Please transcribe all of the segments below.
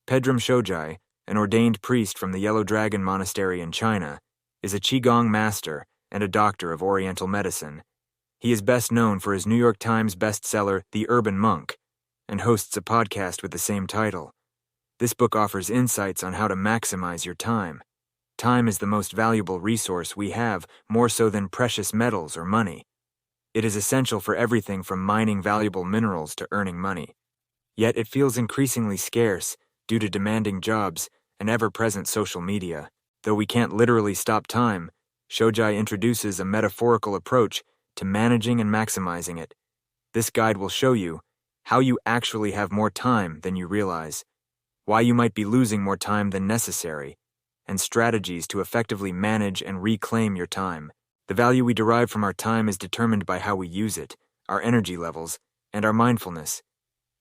Pedram Shojai, an ordained priest from the Yellow Dragon Monastery in China, is a Qigong master and a doctor of Oriental medicine. He is best known for his New York Times bestseller, The Urban Monk, and hosts a podcast with the same title. This book offers insights on how to maximize your time. Time is the most valuable resource we have, more so than precious metals or money. It is essential for everything from mining valuable minerals to earning money. Yet it feels increasingly scarce due to demanding jobs and ever-present social media. Though we can't literally stop time, Shojai introduces a metaphorical approach to managing and maximizing it. This guide will show you how you actually have more time than you realize, why you might be losing more time than necessary, and strategies to effectively manage and reclaim your time. The value we derive from our time is determined by how we use it, our energy levels, and our mindfulness.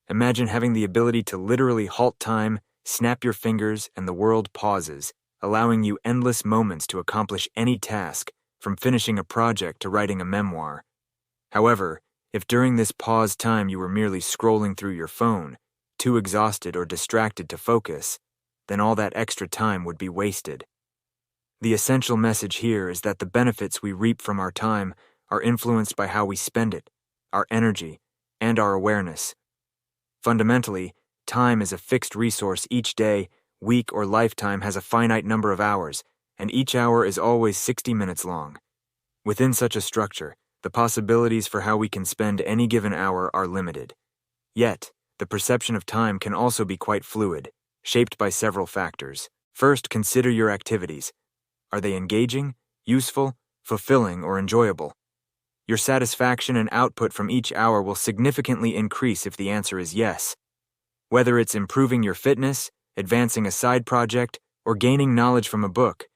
Imagine having the ability to literally halt time, snap your fingers, and the world pauses, allowing you endless moments to accomplish any task, from finishing a project to writing a memoir. However, if during this pause time you were merely scrolling through your phone, too exhausted or distracted to focus, then all that extra time would be wasted. The essential message here is that the benefits we reap from our time are influenced by how we spend it, our energy, and our awareness. Fundamentally, time is a fixed resource. Each day, week, or lifetime has a finite number of hours, and each hour is always 60 minutes long. Within such a structure, the possibilities for how we can spend any given hour are limited. Yet, the perception of time can also be quite fluid, shaped by several factors. First, consider your activities. Are they engaging, useful, fulfilling, or enjoyable? Your satisfaction and output from each hour will significantly increase if the answer is yes. Whether it's improving your fitness, advancing a side project, or gaining knowledge from a book,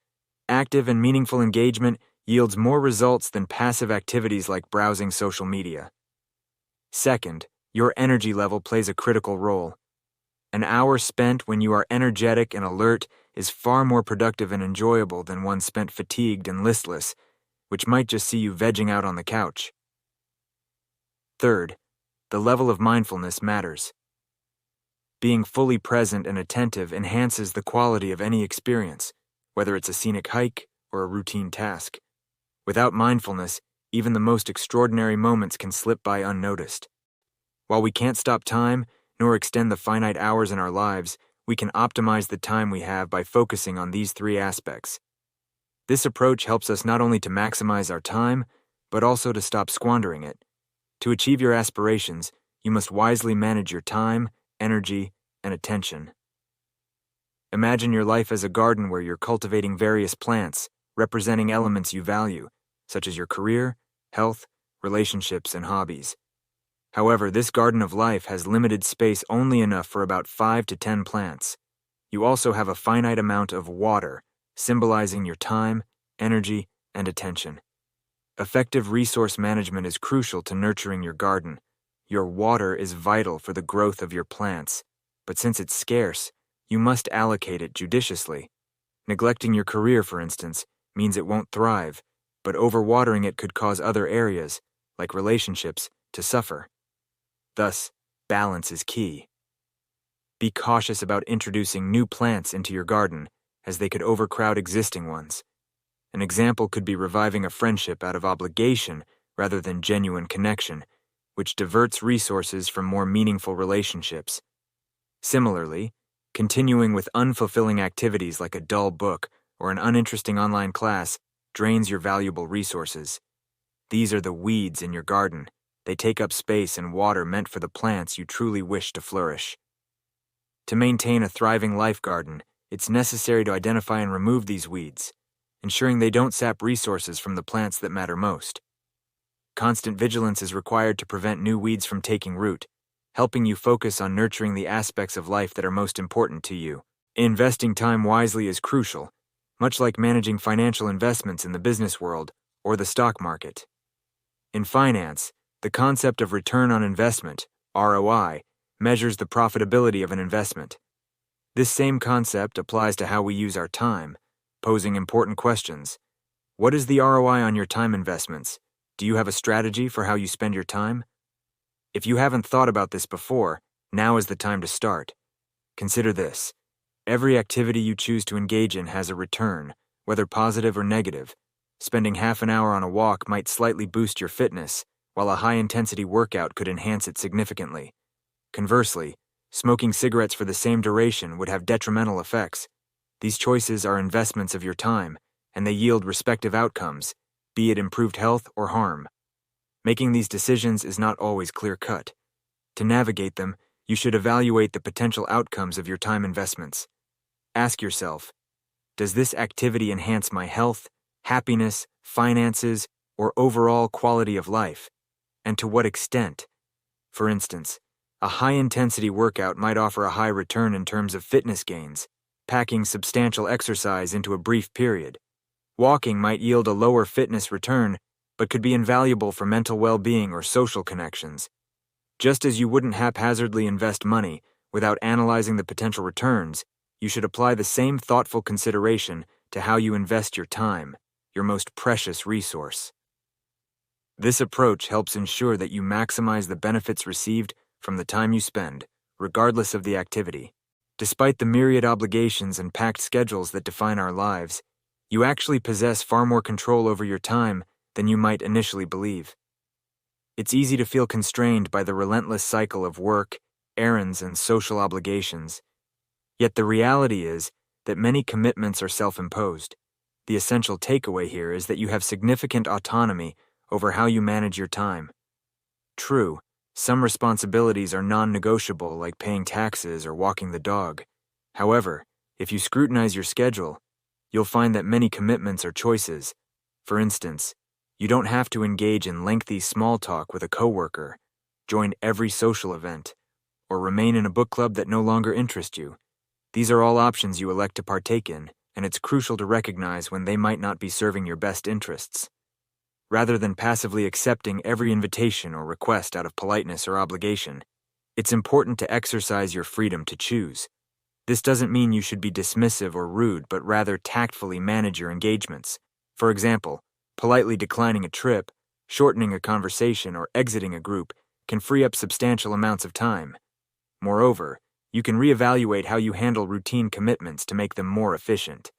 active and meaningful engagement yields more results than passive activities like browsing social media. Second, your energy level plays a critical role. An hour spent when you are energetic and alert is far more productive and enjoyable than one spent fatigued and listless, which might just see you vegging out on the couch. Third, the level of mindfulness matters. Being fully present and attentive enhances the quality of any experience, whether it's a scenic hike or a routine task. Without mindfulness, even the most extraordinary moments can slip by unnoticed. While we can't stop time, nor extend the finite hours in our lives, we can optimize the time we have by focusing on these three aspects. This approach helps us not only to maximize our time, but also to stop squandering it. To achieve your aspirations, you must wisely manage your time, energy, and attention. Imagine your life as a garden where you're cultivating various plants, representing elements you value, such as your career, health, relationships, and hobbies. However, this garden of life has limited space, only enough for about 5 to 10 plants. You also have a finite amount of water, symbolizing your time, energy, and attention. Effective resource management is crucial to nurturing your garden. Your water is vital for the growth of your plants, but since it's scarce, you must allocate it judiciously. Neglecting your career, for instance, means it won't thrive, but overwatering it could cause other areas, like relationships, to suffer. Thus, balance is key. Be cautious about introducing new plants into your garden, as they could overcrowd existing ones. An example could be reviving a friendship out of obligation rather than genuine connection, which diverts resources from more meaningful relationships. Similarly, continuing with unfulfilling activities like a dull book or an uninteresting online class drains your valuable resources. These are the weeds in your garden. They take up space and water meant for the plants you truly wish to flourish. To maintain a thriving life garden, it's necessary to identify and remove these weeds, ensuring they don't sap resources from the plants that matter most. Constant vigilance is required to prevent new weeds from taking root, helping you focus on nurturing the aspects of life that are most important to you. Investing time wisely is crucial, much like managing financial investments in the business world or the stock market. In finance, the concept of return on investment, ROI, measures the profitability of an investment. This same concept applies to how we use our time, posing important questions. What is the ROI on your time investments? Do you have a strategy for how you spend your time? If you haven't thought about this before, now is the time to start. Consider this. Every activity you choose to engage in has a return, whether positive or negative. Spending half an hour on a walk might slightly boost your fitness, while a high-intensity workout could enhance it significantly. Conversely, smoking cigarettes for the same duration would have detrimental effects. These choices are investments of your time, and they yield respective outcomes, be it improved health or harm. Making these decisions is not always clear-cut. To navigate them, you should evaluate the potential outcomes of your time investments. Ask yourself, does this activity enhance my health, happiness, finances, or overall quality of life? And to what extent? For instance, a high-intensity workout might offer a high return in terms of fitness gains, packing substantial exercise into a brief period. Walking might yield a lower fitness return, but could be invaluable for mental well-being or social connections. Just as you wouldn't haphazardly invest money without analyzing the potential returns, you should apply the same thoughtful consideration to how you invest your time, your most precious resource. This approach helps ensure that you maximize the benefits received from the time you spend, regardless of the activity. Despite the myriad obligations and packed schedules that define our lives, you actually possess far more control over your time than you might initially believe. It's easy to feel constrained by the relentless cycle of work, errands, and social obligations. Yet the reality is that many commitments are self-imposed. The essential takeaway here is that you have significant autonomy over how you manage your time. True, some responsibilities are non-negotiable, like paying taxes or walking the dog. However, if you scrutinize your schedule, you'll find that many commitments are choices. For instance, you don't have to engage in lengthy small talk with a coworker, join every social event, or remain in a book club that no longer interests you. These are all options you elect to partake in, and it's crucial to recognize when they might not be serving your best interests. Rather than passively accepting every invitation or request out of politeness or obligation, it's important to exercise your freedom to choose. This doesn't mean you should be dismissive or rude, but rather tactfully manage your engagements. For example, politely declining a trip, shortening a conversation, or exiting a group can free up substantial amounts of time. Moreover, you can reevaluate how you handle routine commitments to make them more efficient.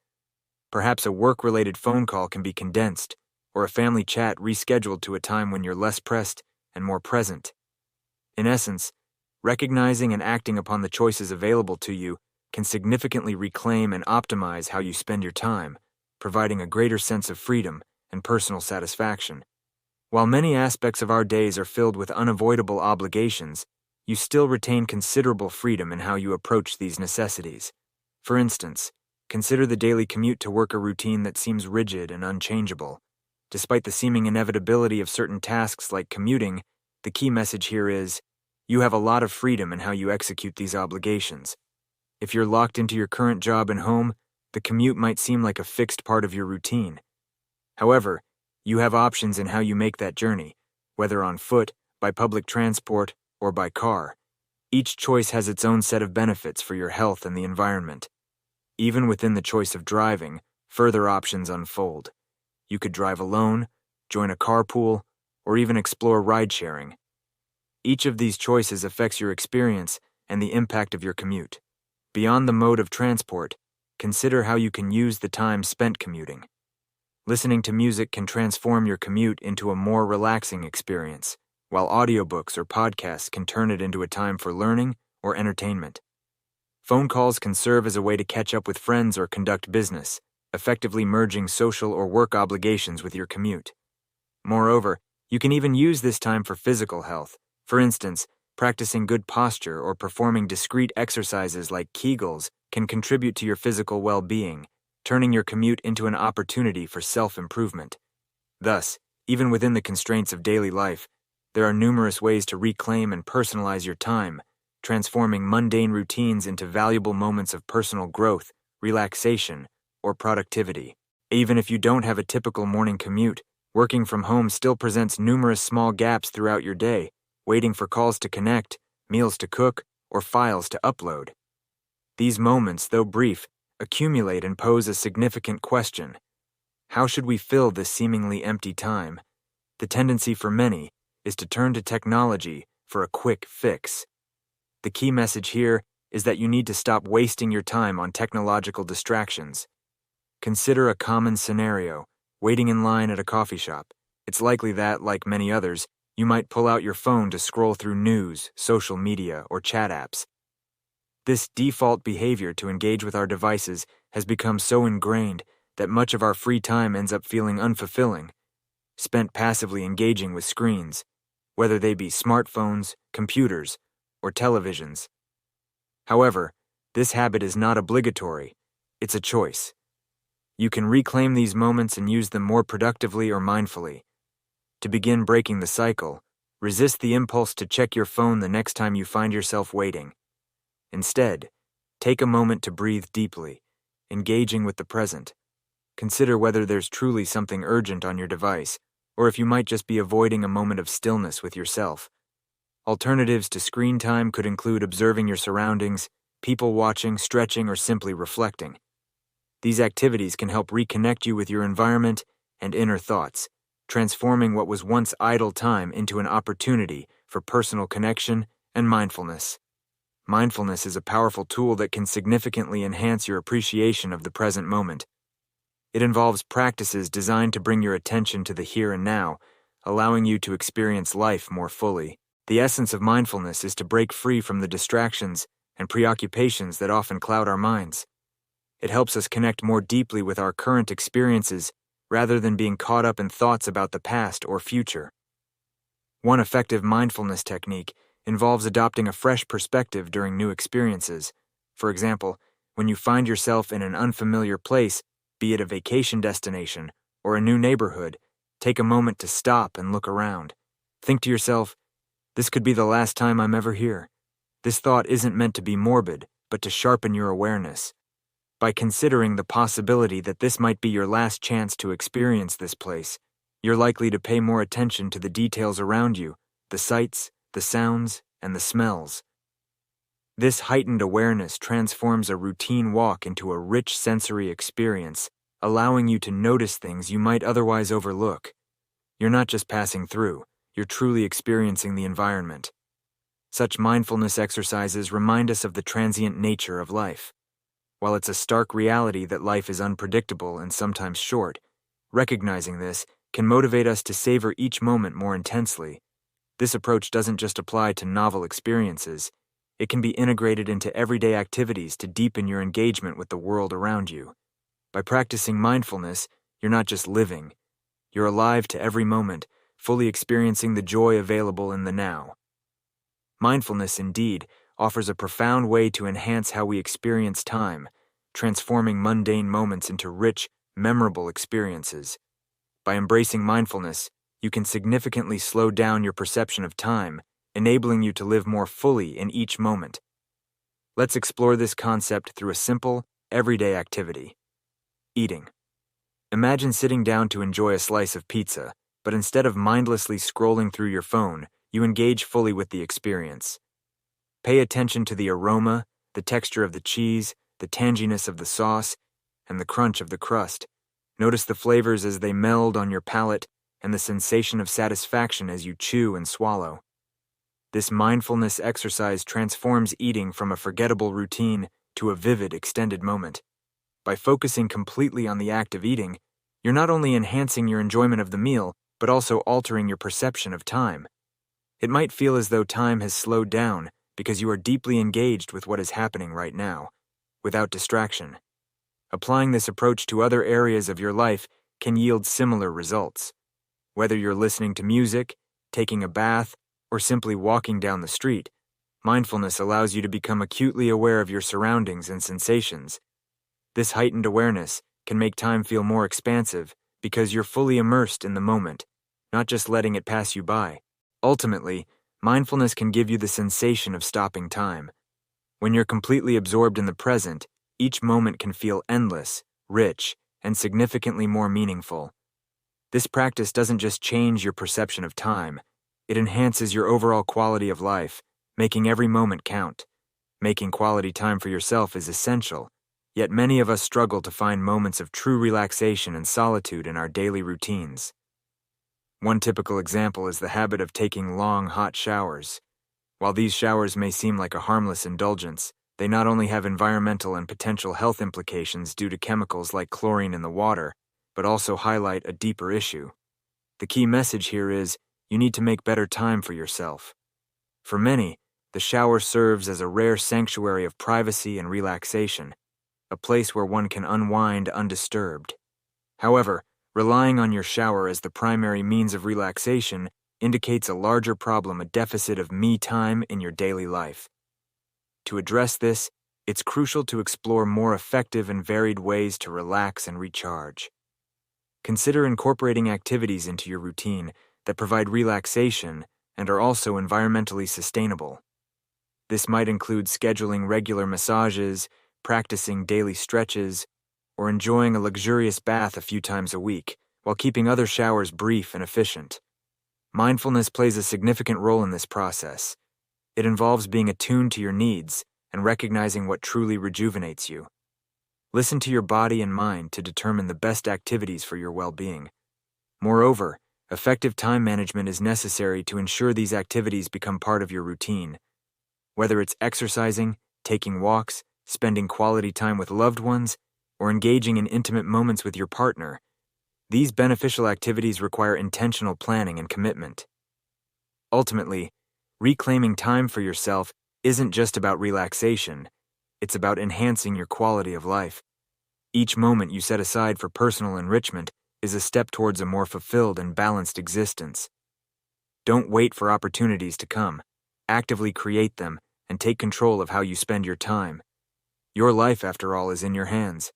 Perhaps a work-related phone call can be condensed, or a family chat rescheduled to a time when you're less pressed and more present. In essence, recognizing and acting upon the choices available to you can significantly reclaim and optimize how you spend your time, providing a greater sense of freedom and personal satisfaction. While many aspects of our days are filled with unavoidable obligations, you still retain considerable freedom in how you approach these necessities. For instance, consider the daily commute to work, a routine that seems rigid and unchangeable. Despite the seeming inevitability of certain tasks like commuting, the key message here is, you have a lot of freedom in how you execute these obligations. If you're locked into your current job and home, the commute might seem like a fixed part of your routine. However, you have options in how you make that journey, whether on foot, by public transport, or by car. Each choice has its own set of benefits for your health and the environment. Even within the choice of driving, further options unfold. You could drive alone, join a carpool, or even explore ride-sharing. Each of these choices affects your experience and the impact of your commute. Beyond the mode of transport, consider how you can use the time spent commuting. Listening to music can transform your commute into a more relaxing experience, while audiobooks or podcasts can turn it into a time for learning or entertainment. Phone calls can serve as a way to catch up with friends or conduct business, effectively merging social or work obligations with your commute. Moreover, you can even use this time for physical health. For instance, practicing good posture or performing discrete exercises like Kegels can contribute to your physical well-being, turning your commute into an opportunity for self-improvement. Thus, even within the constraints of daily life, there are numerous ways to reclaim and personalize your time, transforming mundane routines into valuable moments of personal growth, relaxation, or productivity. Even if you don't have a typical morning commute, working from home still presents numerous small gaps throughout your day, waiting for calls to connect, meals to cook, or files to upload. These moments, though brief, accumulate and pose a significant question. How should we fill this seemingly empty time? The tendency for many is to turn to technology for a quick fix. The key message here is that you need to stop wasting your time on technological distractions. Consider a common scenario: waiting in line at a coffee shop. It's likely that, like many others, you might pull out your phone to scroll through news, social media, or chat apps. This default behavior to engage with our devices has become so ingrained that much of our free time ends up feeling unfulfilling, spent passively engaging with screens, whether they be smartphones, computers, or televisions. However, this habit is not obligatory. It's a choice. You can reclaim these moments and use them more productively or mindfully. To begin breaking the cycle, resist the impulse to check your phone the next time you find yourself waiting. Instead, take a moment to breathe deeply, engaging with the present. Consider whether there's truly something urgent on your device, or if you might just be avoiding a moment of stillness with yourself. Alternatives to screen time could include observing your surroundings, people watching, stretching, or simply reflecting. These activities can help reconnect you with your environment and inner thoughts, transforming what was once idle time into an opportunity for personal connection and mindfulness. Mindfulness is a powerful tool that can significantly enhance your appreciation of the present moment. It involves practices designed to bring your attention to the here and now, allowing you to experience life more fully. The essence of mindfulness is to break free from the distractions and preoccupations that often cloud our minds. It helps us connect more deeply with our current experiences rather than being caught up in thoughts about the past or future. One effective mindfulness technique involves adopting a fresh perspective during new experiences. For example, when you find yourself in an unfamiliar place, be it a vacation destination or a new neighborhood, take a moment to stop and look around. Think to yourself, "This could be the last time I'm ever here." This thought isn't meant to be morbid, but to sharpen your awareness. By considering the possibility that this might be your last chance to experience this place, you're likely to pay more attention to the details around you, the sights, the sounds, and the smells. This heightened awareness transforms a routine walk into a rich sensory experience, allowing you to notice things you might otherwise overlook. You're not just passing through, you're truly experiencing the environment. Such mindfulness exercises remind us of the transient nature of life. While it's a stark reality that life is unpredictable and sometimes short, recognizing this can motivate us to savor each moment more intensely. This approach doesn't just apply to novel experiences. It can be integrated into everyday activities to deepen your engagement with the world around you. By practicing mindfulness, you're not just living. You're alive to every moment, fully experiencing the joy available in the now. Mindfulness, indeed, offers a profound way to enhance how we experience time, transforming mundane moments into rich, memorable experiences. By embracing mindfulness, you can significantly slow down your perception of time, enabling you to live more fully in each moment. Let's explore this concept through a simple, everyday activity: eating. Imagine sitting down to enjoy a slice of pizza, but instead of mindlessly scrolling through your phone, you engage fully with the experience. Pay attention to the aroma, the texture of the cheese, the tanginess of the sauce, and the crunch of the crust. Notice the flavors as they meld on your palate and the sensation of satisfaction as you chew and swallow. This mindfulness exercise transforms eating from a forgettable routine to a vivid, extended moment. By focusing completely on the act of eating, you're not only enhancing your enjoyment of the meal, but also altering your perception of time. It might feel as though time has slowed down because you are deeply engaged with what is happening right now, without distraction. Applying this approach to other areas of your life can yield similar results. Whether you're listening to music, taking a bath, or simply walking down the street, mindfulness allows you to become acutely aware of your surroundings and sensations. This heightened awareness can make time feel more expansive because you're fully immersed in the moment, not just letting it pass you by. Ultimately, mindfulness can give you the sensation of stopping time. When you're completely absorbed in the present, each moment can feel endless, rich, and significantly more meaningful. This practice doesn't just change your perception of time, it enhances your overall quality of life, making every moment count. Making quality time for yourself is essential, yet many of us struggle to find moments of true relaxation and solitude in our daily routines. One typical example is the habit of taking long, hot showers. While these showers may seem like a harmless indulgence, They not only have environmental and potential health implications due to chemicals like chlorine in the water, but also highlight a deeper issue. The key message here is, you need to make better time for yourself. For many, the shower serves as a rare sanctuary of privacy and relaxation, a place where one can unwind undisturbed. However, relying on your shower as the primary means of relaxation indicates a larger problem, a deficit of me time in your daily life. To address this, it's crucial to explore more effective and varied ways to relax and recharge. Consider incorporating activities into your routine that provide relaxation and are also environmentally sustainable. This might include scheduling regular massages, practicing daily stretches, or enjoying a luxurious bath a few times a week, while keeping other showers brief and efficient. Mindfulness plays a significant role in this process. It involves being attuned to your needs and recognizing what truly rejuvenates you. Listen to your body and mind to determine the best activities for your well-being. Moreover, effective time management is necessary to ensure these activities become part of your routine. Whether it's exercising, taking walks, spending quality time with loved ones, or engaging in intimate moments with your partner, these beneficial activities require intentional planning and commitment. Ultimately, reclaiming time for yourself isn't just about relaxation, it's about enhancing your quality of life. Each moment you set aside for personal enrichment is a step towards a more fulfilled and balanced existence. Don't wait for opportunities to come. Actively create them and take control of how you spend your time. Your life, after all, is in your hands.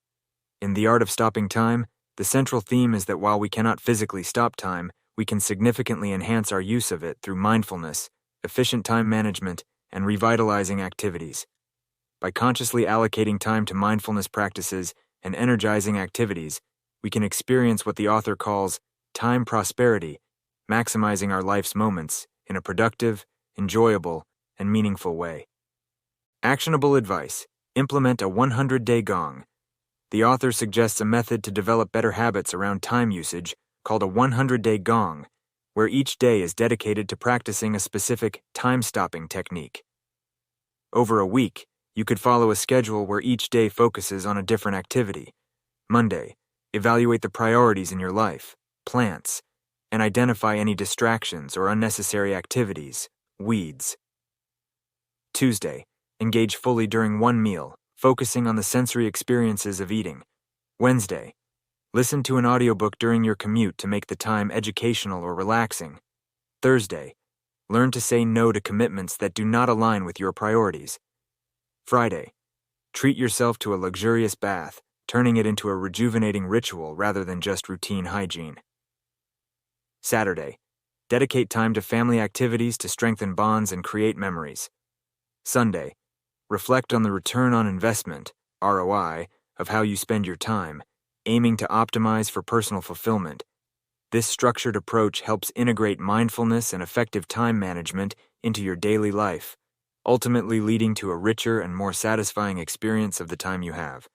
In The Art of Stopping Time, the central theme is that while we cannot physically stop time, we can significantly enhance our use of it through mindfulness, efficient time management, and revitalizing activities. By consciously allocating time to mindfulness practices and energizing activities, we can experience what the author calls time prosperity, maximizing our life's moments in a productive, enjoyable, and meaningful way. Actionable advice: implement a 100-day gong. The author suggests a method to develop better habits around time usage called a 100-day gong, where each day is dedicated to practicing a specific time-stopping technique. Over a week, you could follow a schedule where each day focuses on a different activity. Monday, evaluate the priorities in your life, plants, and identify any distractions or unnecessary activities, weeds. Tuesday, engage fully during one meal, focusing on the sensory experiences of eating. Wednesday, listen to an audiobook during your commute to make the time educational or relaxing. Thursday, learn to say no to commitments that do not align with your priorities. Friday, treat yourself to a luxurious bath, turning it into a rejuvenating ritual rather than just routine hygiene. Saturday, dedicate time to family activities to strengthen bonds and create memories. Sunday, reflect on the return on investment, ROI, of how you spend your time, aiming to optimize for personal fulfillment. This structured approach helps integrate mindfulness and effective time management into your daily life, ultimately leading to a richer and more satisfying experience of the time you have.